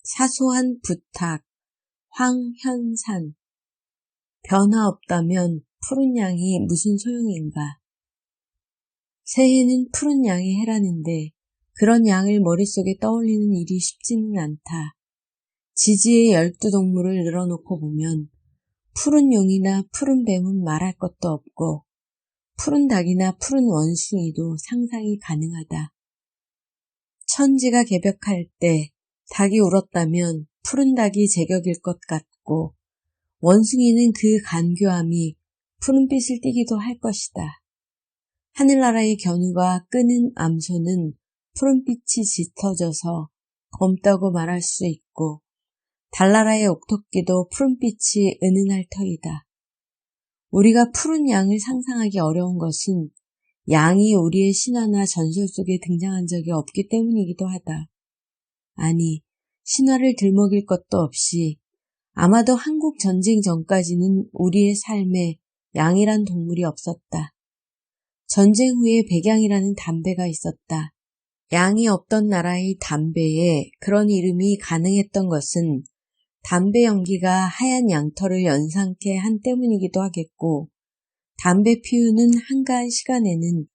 사소한 부탁, 황현산. 변화 없다면 푸른 양이 무슨 소용인가. 새해는 푸른 양의 해라는데 그런 양을 머릿속에 떠올리는 일이 쉽지는 않다. 지지의 12동물을 늘어놓고 보면 푸른 용이나 푸른 뱀은 말할 것도 없고 푸른 닭이나 푸른 원숭이도 상상이 가능하다. 천지가 개벽할 때 닭이 울었다면 푸른 닭이 제격일 것 같고 원숭이는 그 간교함이 푸른빛을 띠기도 할 것이다. 하늘나라의 견우가 끄는 암소는 푸른빛이 짙어져서 검다고 말할 수 있고 달나라의 옥토끼도 푸른빛이 은은할 터이다. 우리가 푸른 양을 상상하기 어려운 것은 양이 우리의 신화나 전설 속에 등장한 적이 없기 때문이기도 하다. 아니, 신화를 들먹일 것도 없이 아마도 한국 전쟁 전까지는 우리의 삶에 양이란 동물이 없었다. 전쟁 후에 백양이라는 담배가 있었다. 양이 없던 나라의 담배에 그런 이름이 가능했던 것은 담배 연기가 하얀 양털을 연상케 한 때문이기도 하겠고 담배 피우는 한가한 시간에는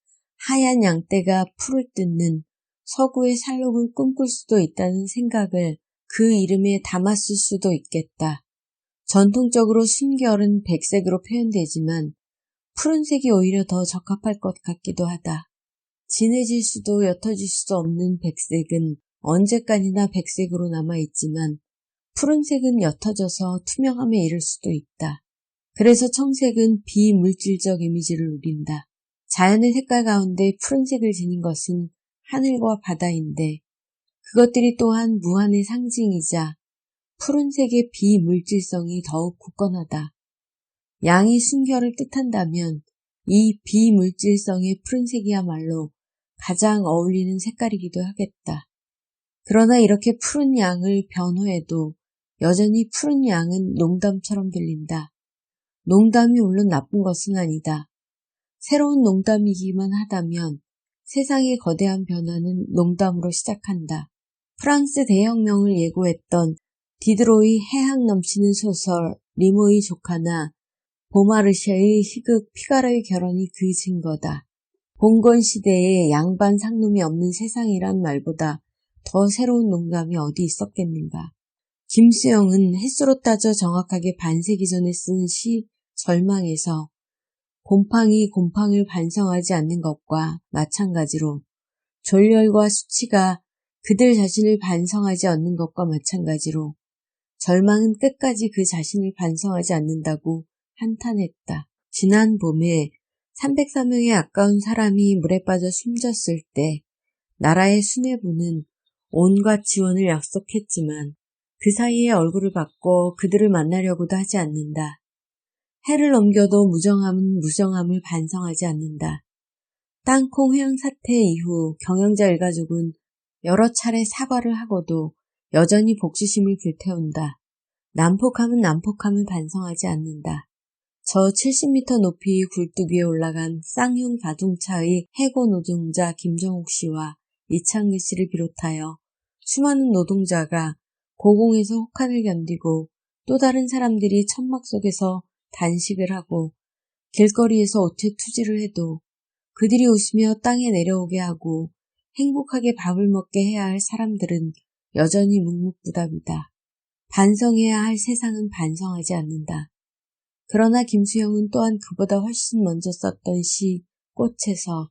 하얀 양떼가 풀을 뜯는 서구의 살록을 꿈꿀 수도 있다는 생각을 그 이름에 담았을 수도 있겠다. 전통적으로 숨결은 백색으로 표현되지만 푸른색이 오히려 더 적합할 것 같기도 하다. 진해질 수도 옅어질 수도 없는 백색은 언제까지나 백색으로 남아있지만 푸른색은 옅어져서 투명함에 이를 수도 있다. 그래서 청색은 비물질적 이미지를 누린다. 자연의 색깔 가운데 푸른색을 지닌 것은 하늘과 바다인데 그것들이 또한 무한의 상징이자 푸른색의 비물질성이 더욱 굳건하다. 양이 순결을 뜻한다면 이 비물질성의 푸른색이야말로 가장 어울리는 색깔이기도 하겠다. 그러나 이렇게 푸른 양을 변호해도 여전히 푸른 양은 농담처럼 들린다. 농담이 물론 나쁜 것은 아니다. 새로운 농담이기만 하다면 세상의 거대한 변화는 농담으로 시작한다. 프랑스 대혁명을 예고했던 디드로의 해학 넘치는 소설 리모의 조카나 보마르쉐의 희극 피가로의 결혼이 그 증거다. 봉건 시대에 양반 상놈이 없는 세상이란 말보다 더 새로운 농담이 어디 있었겠는가. 김수영은 횟수로 따져 정확하게 반세기 전에 쓴 시 절망에서 곰팡이 곰팡을 반성하지 않는 것과 마찬가지로 졸렬과 수치가 그들 자신을 반성하지 않는 것과 마찬가지로 절망은 끝까지 그 자신을 반성하지 않는다고 한탄했다. 지난 봄에 304명의 아까운 사람이 물에 빠져 숨졌을 때 나라의 수뇌부는 온갖 지원을 약속했지만 그 사이에 얼굴을 바꿔 그들을 만나려고도 하지 않는다. 해를 넘겨도 무정함은 무정함을 반성하지 않는다. 땅콩 회항 사태 이후 경영자 일가족은 여러 차례 사과를 하고도 여전히 복수심을 불태운다. 난폭함은 난폭함을 반성하지 않는다. 저 70m 높이 굴뚝 위에 올라간 쌍용 자동차의 해고 노동자 김정욱 씨와 이창규 씨를 비롯하여 수많은 노동자가 고공에서 혹한을 견디고 또 다른 사람들이 천막 속에서 단식을 하고 길거리에서 오체 투지를 해도 그들이 웃으며 땅에 내려오게 하고 행복하게 밥을 먹게 해야 할 사람들은 여전히 묵묵부답이다. 반성해야 할 세상은 반성하지 않는다. 그러나 김수영은 또한 그보다 훨씬 먼저 썼던 시 꽃에서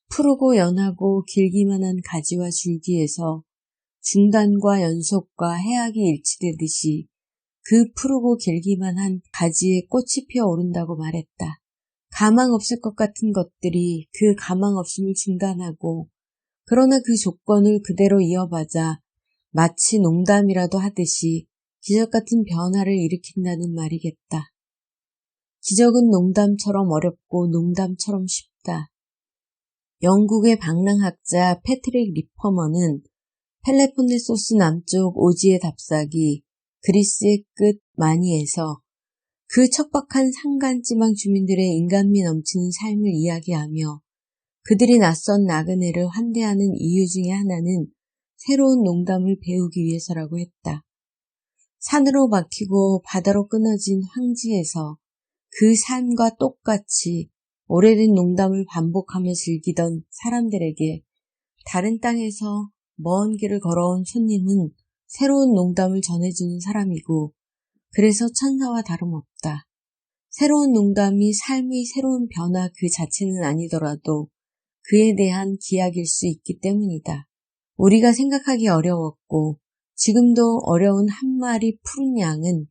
푸르고 연하고 길기만 한 가지와 줄기에서 중단과 연속과 해악이 일치되듯이 그 푸르고 길기만 한 가지에 꽃이 피어오른다고 말했다. 가망 없을 것 같은 것들이 그 가망 없음을 중단하고 그러나 그 조건을 그대로 이어받아 마치 농담이라도 하듯이 기적같은 변화를 일으킨다는 말이겠다. 기적은 농담처럼 어렵고 농담처럼 쉽다. 영국의 방랑학자 패트릭 리퍼먼은 펠레폰네소스 남쪽 오지의 답사기 그리스의 끝 마니에서 그 척박한 산간지방 주민들의 인간미 넘치는 삶을 이야기하며 그들이 낯선 나그네를 환대하는 이유 중에 하나는 새로운 농담을 배우기 위해서라고 했다. 산으로 막히고 바다로 끊어진 황지에서 그 삶과 똑같이 오래된 농담을 반복하며 즐기던 사람들에게 다른 땅에서 먼 길을 걸어온 손님은 새로운 농담을 전해주는 사람이고, 그래서 천사와 다름없다. 새로운 농담이 삶의 새로운 변화 그 자체는 아니더라도 그에 대한 기약일 수 있기 때문이다. 우리가 생각하기 어려웠고 지금도 어려운 한 마리 푸른 양은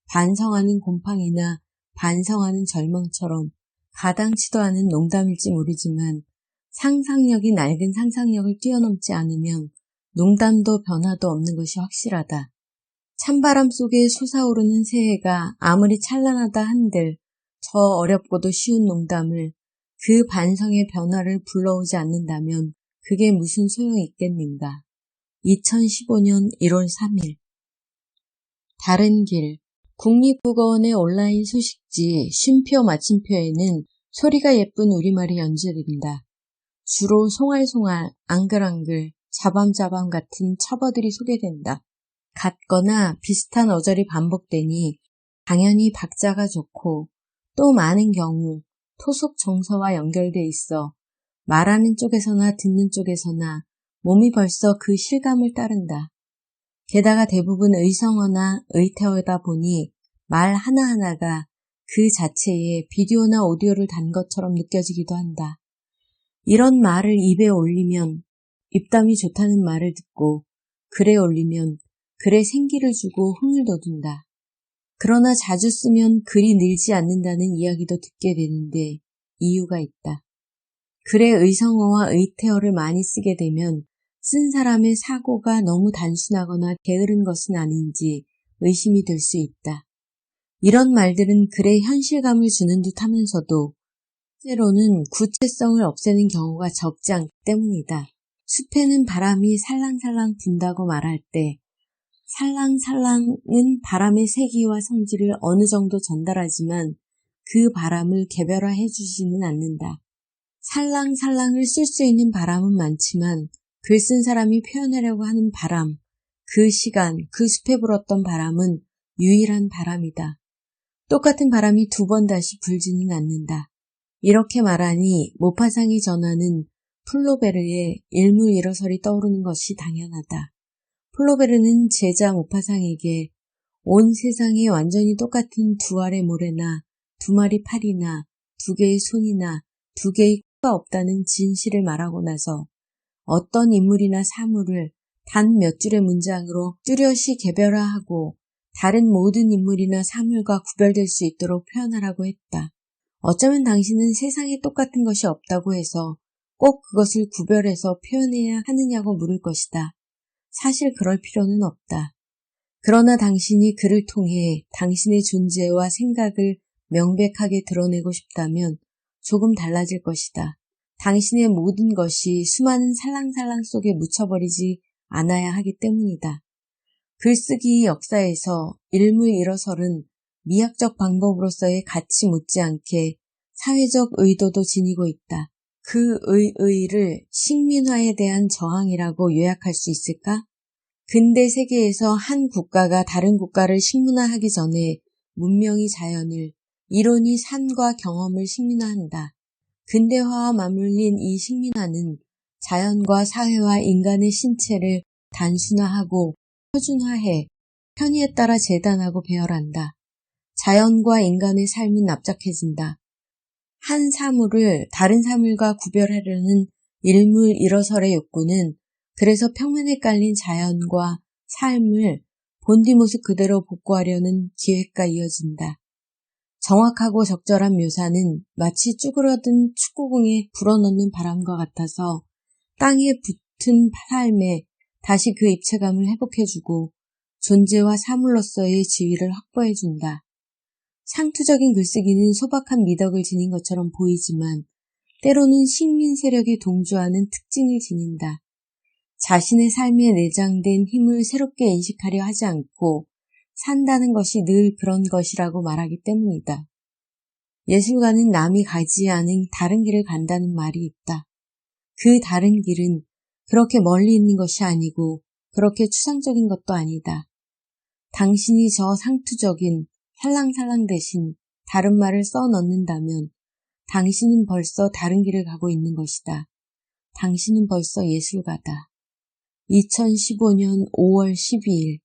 반성하는 곰팡이나 반성하는 절망처럼 가당치도 않은 농담일지 모르지만 상상력이 낡은 상상력을 뛰어넘지 않으면 농담도 변화도 없는 것이 확실하다. 찬바람 속에 솟아오르는 새해가 아무리 찬란하다 한들 저 어렵고도 쉬운 농담을 그 반성의 변화를 불러오지 않는다면 그게 무슨 소용이 있겠는가. 2015년 1월 3일 다른 길 국립국어원의 온라인 소식지 쉼표 마침표에는 소리가 예쁜 우리말이 연재된다. 주로 송알송알, 앙글앙글, 자밤자밤 같은 첩어들이 소개된다. 같거나 비슷한 어절이 반복되니 당연히 박자가 좋고 또 많은 경우 토속 정서와 연결돼 있어 말하는 쪽에서나 듣는 쪽에서나 몸이 벌써 그 실감을 따른다. 게다가 대부분 의성어나 의태어다 보니 말 하나하나가 그 자체에 비디오나 오디오를 단 것처럼 느껴지기도 한다. 이런 말을 입에 올리면 입담이 좋다는 말을 듣고 글에 올리면 글에 생기를 주고 흥을 돋운다. 그러나 자주 쓰면 글이 늘지 않는다는 이야기도 듣게 되는데 이유가 있다. 글에 의성어와 의태어를 많이 쓰게 되면 쓴 사람의 사고가 너무 단순하거나 게으른 것은 아닌지 의심이 들 수 있다. 이런 말들은 글에 현실감을 주는 듯 하면서도 실제로는 구체성을 없애는 경우가 적지 않기 때문이다. 숲에는 바람이 살랑살랑 분다고 말할 때 살랑살랑은 바람의 세기와 성질을 어느 정도 전달하지만 그 바람을 개별화해 주지는 않는다. 살랑살랑을 쓸 수 있는 바람은 많지만 글 쓴 사람이 표현하려고 하는 바람, 그 시간, 그 숲에 불었던 바람은 유일한 바람이다. 똑같은 바람이 두 번 다시 불지는 않는다. 이렇게 말하니 모파상이 전하는 플로베르의 일물일어설이 떠오르는 것이 당연하다. 플로베르는 제자 모파상에게 온 세상에 완전히 똑같은 두 알의 모래나 두 마리 팔이나 두 개의 손이나 두 개의 코가 없다는 진실을 말하고 나서 어떤 인물이나 사물을 단 몇 줄의 문장으로 뚜렷이 개별화하고 다른 모든 인물이나 사물과 구별될 수 있도록 표현하라고 했다. 어쩌면 당신은 세상에 똑같은 것이 없다고 해서 꼭 그것을 구별해서 표현해야 하느냐고 물을 것이다. 사실 그럴 필요는 없다. 그러나 당신이 글을 통해 당신의 존재와 생각을 명백하게 드러내고 싶다면 조금 달라질 것이다. 당신의 모든 것이 수많은 살랑살랑 속에 묻혀버리지 않아야 하기 때문이다. 글쓰기 역사에서 일물일어설은 미학적 방법으로서의 가치 못지않게 사회적 의도도 지니고 있다. 그 의의를 식민화에 대한 저항이라고 요약할 수 있을까? 근대 세계에서 한 국가가 다른 국가를 식민화하기 전에 문명이 자연을, 이론이 삶과 경험을 식민화한다. 근대화와 맞물린 이 식민화는 자연과 사회와 인간의 신체를 단순화하고 표준화해 편의에 따라 재단하고 배열한다. 자연과 인간의 삶은 납작해진다. 한 사물을 다른 사물과 구별하려는 일물일어설의 욕구는 그래서 평면에 깔린 자연과 삶을 본디 모습 그대로 복구하려는 기획과 이어진다. 정확하고 적절한 묘사는 마치 쭈그러든 축구공에 불어넣는 바람과 같아서 땅에 붙은 삶에 다시 그 입체감을 회복해주고 존재와 사물로서의 지위를 확보해준다. 상투적인 글쓰기는 소박한 미덕을 지닌 것처럼 보이지만 때로는 식민 세력이 동조하는 특징을 지닌다. 자신의 삶에 내장된 힘을 새롭게 인식하려 하지 않고 산다는 것이 늘 그런 것이라고 말하기 때문이다. 예술가는 남이 가지 않은 다른 길을 간다는 말이 있다. 그 다른 길은 그렇게 멀리 있는 것이 아니고 그렇게 추상적인 것도 아니다. 당신이 저 상투적인 살랑살랑 대신 다른 말을 써넣는다면 당신은 벌써 다른 길을 가고 있는 것이다. 당신은 벌써 예술가다. 2015년 5월 12일